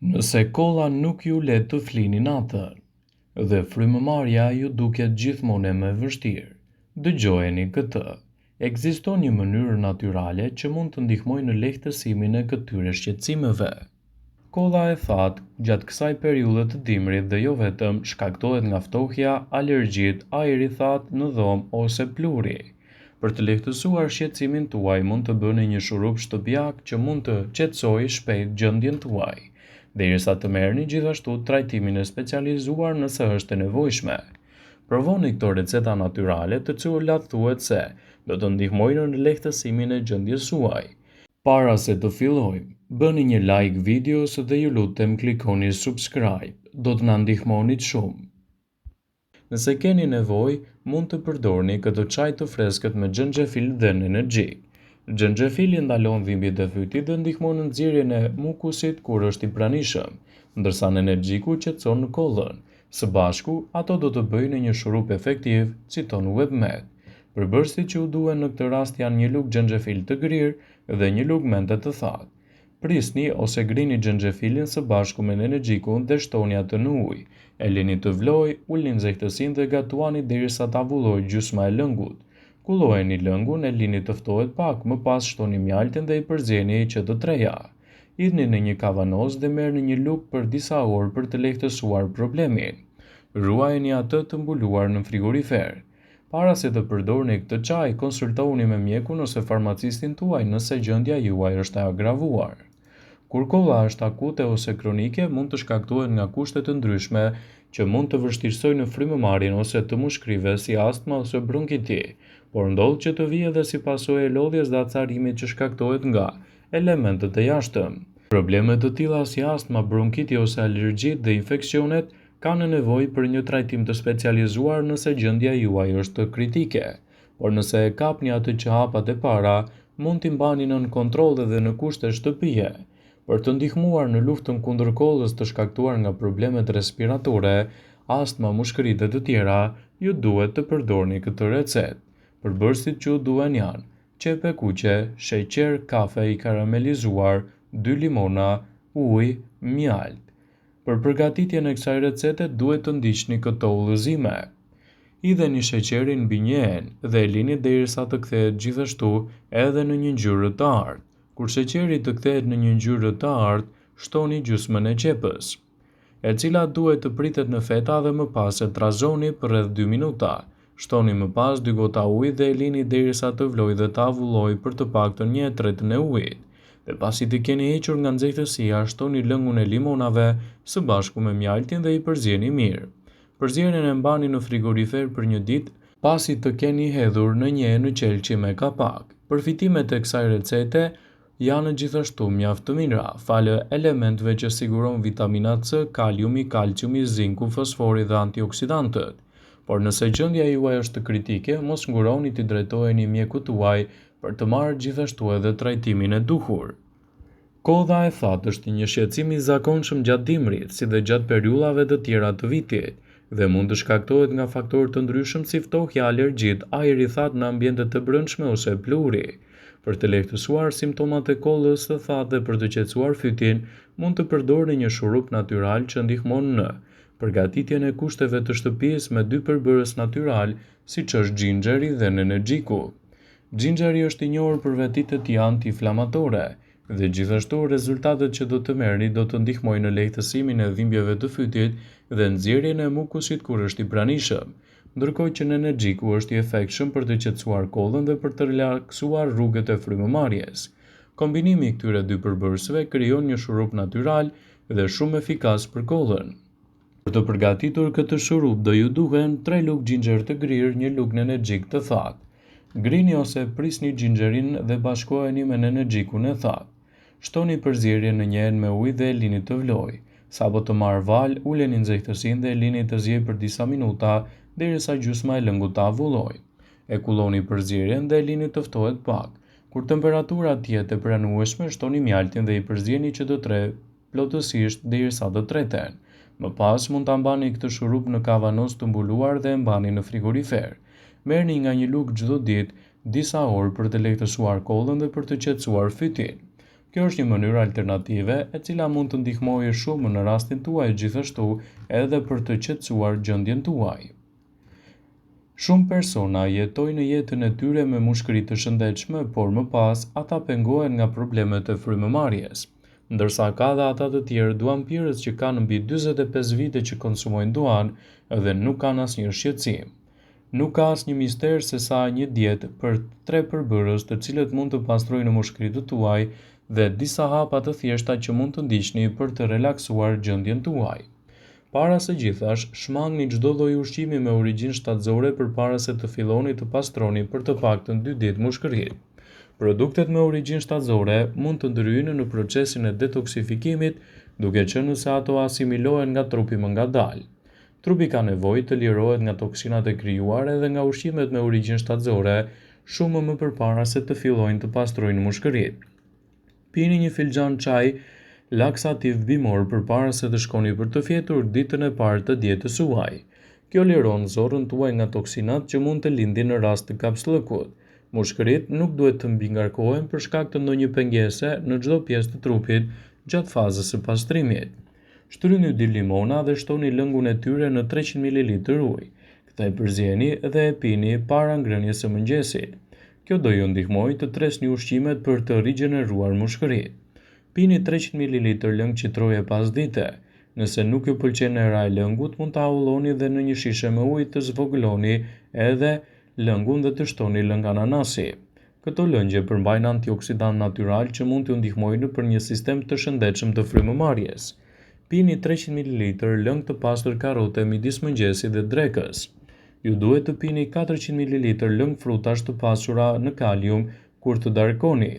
Nëse kolla nuk ju le të flini natën dhe frymëmarrja ju duket gjithmonë më e vështirë, dëgjojeni këtë. Ekziston një mënyrë natyrale që mund të ndihmojë në lehtësimin e këtyre shqetësimeve. Kolla e thatë gjatë kësaj periudhe të dimrit dhe jo vetëm shkaktohet nga ftohja, alergjitë, ajri i thatë në dhomë ose pluri. Për të lehtësuar shqetësimin tuaj mund të bëni një shurup shtëpiak që mund të qetësojë shpejt gjendjen tuaj, derisa të merrni gjithashtu trajtimin e specializuar nëse është e nevojshme. Provoni këto receta natyrale të cilat thuhet se do të ndihmojnë në lehtësimin e gjendjes suaj. Para se të fillojmë, bëni një like videos dhe ju lutem klikoni subscribe, do të na ndihmonit shumë. Nëse keni nevojë, mund të përdorni këtë çaj të freskët me xhenxhefil dhe energji. Xhenxhefili ndalon dhimbjet e fytyrës dhe ndihmon në nxjerrjen e mukusit kur është i pranishëm, ndërsa energjiku qetëson kollën. Së bashku, ato do të bëjnë një shurup efektiv, citon WebMed. Përbërësit që u duhen në këtë rast janë një lugë xhenxhefil të grirë dhe një lugë mente të thatë. Prisni ose grini xhenxhefilin së bashku me energjikun dhe shtoni atë në ujë. E lini të vlojë, ulni nxehtësinë dhe gatuani derisa të avullojë gjysma e lëngut. Kullojeni lëngun, e lini të ftohet pak, më pas shtoni mjaltin dhe i përzieni që të treja. Hidhni në një kavanoz dhe merrni një lugë për disa orë për të lehtësuar problemin. Ruajeni atë të mbuluar në frigorifer. Para se të përdorni këtë çaj, konsultoni me mjekun ose farmacistin tuaj nëse gjendja juaj është e agravuar. Kur kolla është akute ose kronike, mund të shkaktohet nga kushte të ndryshme që mund të vështirësojnë frymëmarrjen ose të mushkrive si astma ose bronkiti, por ndodh që të vijë edhe si pasojë e lodhjes dhe acarimit që shkaktohet nga elementet e jashtëm. Probleme të tilla si astma, bronkiti ose alergjitë dhe infeksionet kanë nevojë për një trajtim të specializuar nëse gjendja juaj është kritike, por nëse e kapni atë që hapat e para, mund t'i mbani nën kontroll edhe në kushte shtëpie. Për të ndihmuar në luftën kundër kollës të shkaktuar nga problemet respiratore, astma, mushkëritë e të tjera, ju duhet të përdorni këtë recetë. Përbërësit që ju duhen janë qepe kuqe, sheqer, kafe i karamelizuar, 2 limona, ujë, mjalt. Për përgatitjen e kësaj recete duhet të ndiqni këto udhëzime. Hidheni sheqerin mbi një enë dhe e lini derisa të kthehet gjithashtu edhe në një ngjyrë të artë. Kur sheqeri të kthehet në një ngjyrë të artë, shtoni gjysmën e qepës, e cila duhet të pritet në feta dhe më pas e trazoni për rreth 2 minuta. Shtoni më pas 2 gota ujë dhe e lini derisa të vlojë dhe të avullojë për të paktën 1/3 e ujit. Dhe pasi të keni hequr nga nxehtësia, shtoni lëngun e limonave së bashku me mjaltin dhe i përzieni mirë. Përzierjen e mbani në frigorifer për një ditë pasi të keni hedhur në një enë qelçi me kapak. Përfitimet e kësaj recete janë gjithashtu mjaft të mira, falë elementëve që siguron vitamina C, kaliumi, kalciumi, zinku, fosfori dhe antioksidantët. Por nëse gjendja juaj është kritike, mos nguroni t'i drejtoheni mjekut tuaj për të marrë gjithashtu edhe trajtimin e duhur. Kolla e thatë është një shqetësim i zakonshëm gjatë dimrit, si dhe gjatë periudhave të tjera të vitit, dhe mund të shkaktohet nga faktorë të ndryshëm si ftohja, alergjitë, ajri i thatë në ambiente të brendshme ose pluri. Për të lehtësuar simptomat e kollës së thatë dhe për të qetësuar fytyn, mund të përdorni një shurup natyral që ndihmon në përgatitjen e kushteve të shtëpisë me 2 përbërës natyral, siç është xhinxheri dhe energjiku. Xhinxheri është i njohur për vetitë e tij anti-inflamatore dhe gjithashtu rezultatet që do të merrni do të ndihmojnë në lehtësimin e dhimbjeve të fytyt dhe nxjerrjen e mukusit kur është i pranishëm, ndërkohë që energjiku është i efektshëm për të qetësuar kollën dhe për të relaksuar rrugët e frymëmarrjes. Kombinimi i këtyre 2 përbërësve krijon një shurup natyral dhe shumë efikas për kollën. Për të përgatitur këtë shurup do ju duhen 3 lugë xhinxher të grirë, një lugë energjik të thatë. Grini ose prisni xhinxherin dhe bashkoheni me energjikun e thatë. Shtoni përzierjen në një enë me ujë dhe e lini të vlojë. Sapo të marrë val, uleni nxehtësinë dhe e lini të ziejë për disa minuta derisa gjysma e lëngut të avullojë. E kulloni përzierjen dhe e lini të ftohet pak. Kur temperatura të jetë e pranueshme, shtoni mjaltin dhe i përzieni që të trejë plotësisht derisa të treten. Më pas mund ta mbani këtë shurup në kavanoz të mbuluar dhe e mbani në frigorifer. Merrni nga një lugë çdo ditë disa orë për të lehtësuar kollën dhe për të qetësuar fytyn. Kjo është një mënyrë alternative e cila mund të ndihmojë shumë në rastin tuaj gjithashtu edhe për të qetësuar gjendjen tuaj. Shumë persona jetojnë jetën e tyre me mushkëri të shëndetshme, por më pas ata pengohen nga problemet e frymëmarrjes, ndërsa ka dhe ata të tjerë duanpirës që kanë mbi 45 vite që konsumojnë duan dhe nuk kanë asnjë shqetësim. Nuk ka asnjë mister se sa një dietë për 3 përbërës të cilët mund të pastrojnë mushkëritë tuaj dhe disa hapa të thjeshta që mund të ndiqni për të relaksuar gjendjen tuaj. Para së gjithash, shmangni çdo lloj ushqimi me origjinë shtatëzore përpara se të filloni të pastroni për të paktën 2 ditë mushkërinë. Produktet me origjinë shtatëzore mund të ndryhyjnë në procesin e detoksifikimit, duke qenë se ato asimilohen nga trupi më ngadalë. Trupi ka nevojë të lirohet nga toksinat e krijuar edhe nga ushqimet me origjinë shtatëzore shumë më përpara se të fillojnë të pastrojnë mushkëritë. Pini një filxhan çaj laksativ bimor përpara se të shkoni për të fjetur ditën e parë të dietës suaj. Kjo liron zorrën tuaj nga toksinat që mund të lindin në rast të kapsllëkut. Mushkëritë nuk duhet të mbingarkohen për shkak të ndonjë pengese në çdo pjesë të trupit gjatë fazës së pastrimit. Shtryni 2 limona dhe shtoni lëngun e tyre në 300 ml ujë. Këta e përzieni dhe e pini para ngrënies së mëngjesit. Kjo do ju ndihmojë të tresni ushqimet për të rigjeneruar mushkëritë. Pini 300 ml lëng qitroje pas dite. Nëse nuk ju pëlqen era e lëngut, mund ta avulloni dhe në një shishe me ujë të zvogëloni edhe lëngun dhe të shtoni lëng ananasi. Këto lëngje përmbajnë antioksidant natyral që mund t'ju ndihmojnë për një sistem të shëndetshëm të frymëmarrjes. Pini 300 ml lëng të pastër karote midis mëngjesit dhe drekës. Ju duhet të pini 400 ml lëng frutash të pasura në kalium kur të darkoni.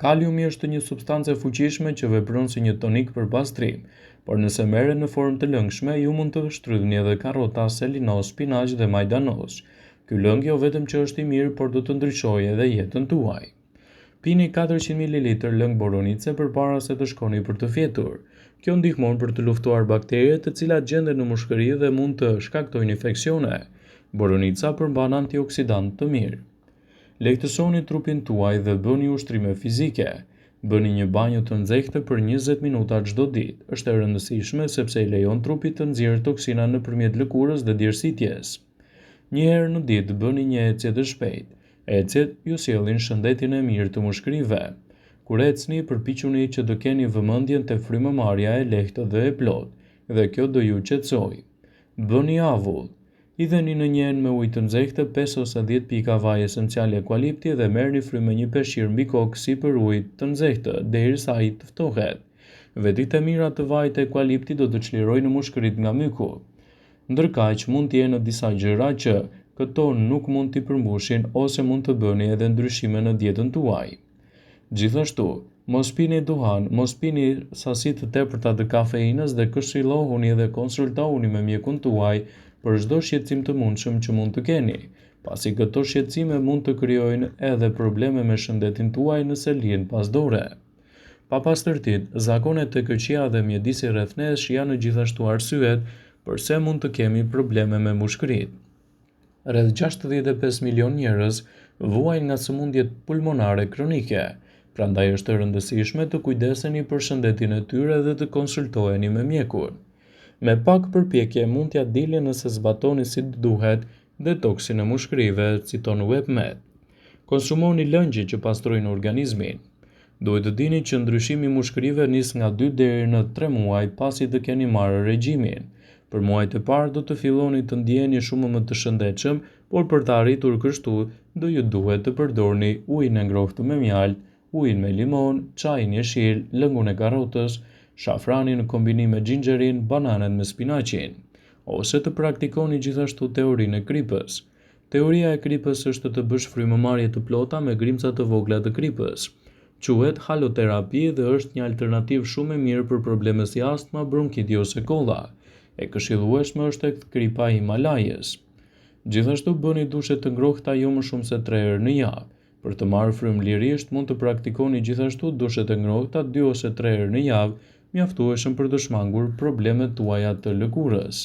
Kaliumi është një substancë e fuqishme që vepron si një tonik për pastrim, por nëse merret në formë të lëngshme, ju mund të shtrydhni edhe karrota, selinoz, spinaq dhe majdanoz. Ky lëng jo vetëm që është i mirë, por do të ndryshojë edhe jetën tuaj. Pini 400 ml lëng boronice përpara se të shkoni për të fjetur. Kjo ndihmon për të luftuar bakteriet të cilat gjenden në mushkëri dhe mund të shkaktojnë infeksione. Boronica përmban antioksidant të mirë. Lehtësoni trupin tuaj dhe bëni ushtrime fizike. Bëni një banjë të nxehtë për 20 minuta çdo ditë. Është e rëndësishme sepse i lejon trupit të nxjerrë toksina nëpërmjet lëkurës dhe djersitjes. Një herë në ditë bëni një ecje të shpejtë. Ecjet ju sjellin shëndetin e mirë të mushkërive. Kur ecni, përpiquni që të keni vëmendjen te frymëmarrja e lehtë dhe e plotë, dhe kjo do ju qetësojë. Bëni avull. Hidheni në një enë me ujë të nxehtë 5 ose 10 pika vaj esencial eukalipti dhe merrni frymë me një peshqir mbi kokë sipër ujit të nxehtë derisa ai të ftohet. Vetit e mira të vajit të eukaliptit do të çlirojnë mushkëritë nga myku. Ndërkaq mund të jenë disa gjëra që këto nuk mund t'i përmbushin ose mund të bëni edhe ndryshime në dietën tuaj. Gjithashtu, mos pini duhan, mos pini sasi të tepërta të kafeinës dhe këshillohuni dhe konsultohuni me mjekun tuaj për çdo shqetësim të mundshëm që mund të keni, pasi këto shqetësime mund të krijojnë edhe probleme me shëndetin tuaj nëse lihen pas dore. Papastërtitë, zakonet e këqija dhe mjedisi rreth nesh janë gjithashtu arsyet pse mund të kemi probleme me mushkëritë. Rreth 65 milion njerëz vuajnë nga sëmundjet pulmonare kronike, prandaj është e rëndësishme të kujdeseni për shëndetin e tyre dhe të konsultoheni me mjekun. Me pak përpjekje mund t'ja dilni nëse zbatoni si duhet detoksin e mushkërive, citon WebMed. Konsumoni lëngje që pastrojnë organizmin. Duhet të dini që ndryshimi i mushkërive nis nga 2 deri në 3 muaj pasi të keni marrë regjimin. Për muajt e parë do të filloni të ndjeheni shumë më të shëndetshëm, por për të arritur kështu do ju duhet të përdorni ujin e ngrohtë me mjaltë, ujin me limon, çajin jeshil, lëngun e karrotës, shafranin në kombinim me xhinxherin, bananet me spinaqin, ose të praktikoni gjithashtu teorinë e kripës. Teoria e kripës është të bësh frymëmarrje të plota me grimca të vogla të kripës. Quhet haloterapi dhe është një alternativë shumë e mirë për probleme si astma, bronkiti ose kolla. E këshillueshme është tek kripa e Himalajës. Gjithashtu bëni dushe të ngrohta jo më shumë se 3 herë në javë. Për të marrë frymë lirisht mund të praktikoni gjithashtu dushet e ngrohta 2 ose 3 herë në javë, mjaftueshëm për të shmangur problemet tuaja të lëkurës.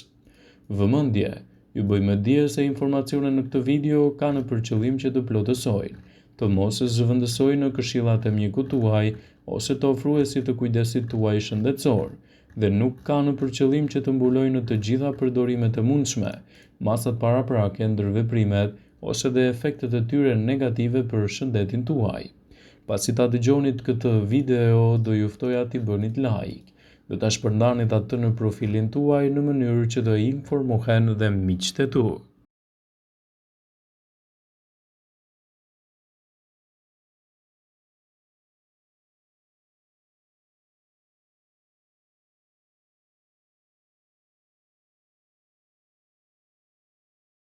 Vëmendje. Ju bëjmë dije se informacionet në këtë video kanë për qëllim që të plotësojnë, të mos e zëvendësojnë në këshillat e mjekut tuaj ose të ofruesit të kujdesit tuaj shëndetësor dhe nuk kanë për qëllim që të mbulojnë të gjitha përdorimet e mundshme, masat paraprake ndër veprimet ose dhe efektet e tyre negative për shëndetin tuaj. Pasi ta dëgjonit këtë video, do ju ftoja t'i bënit like dhe ta shpërndanit atë në profilin tuaj në mënyrë që të informohen dhe miqtë e tu.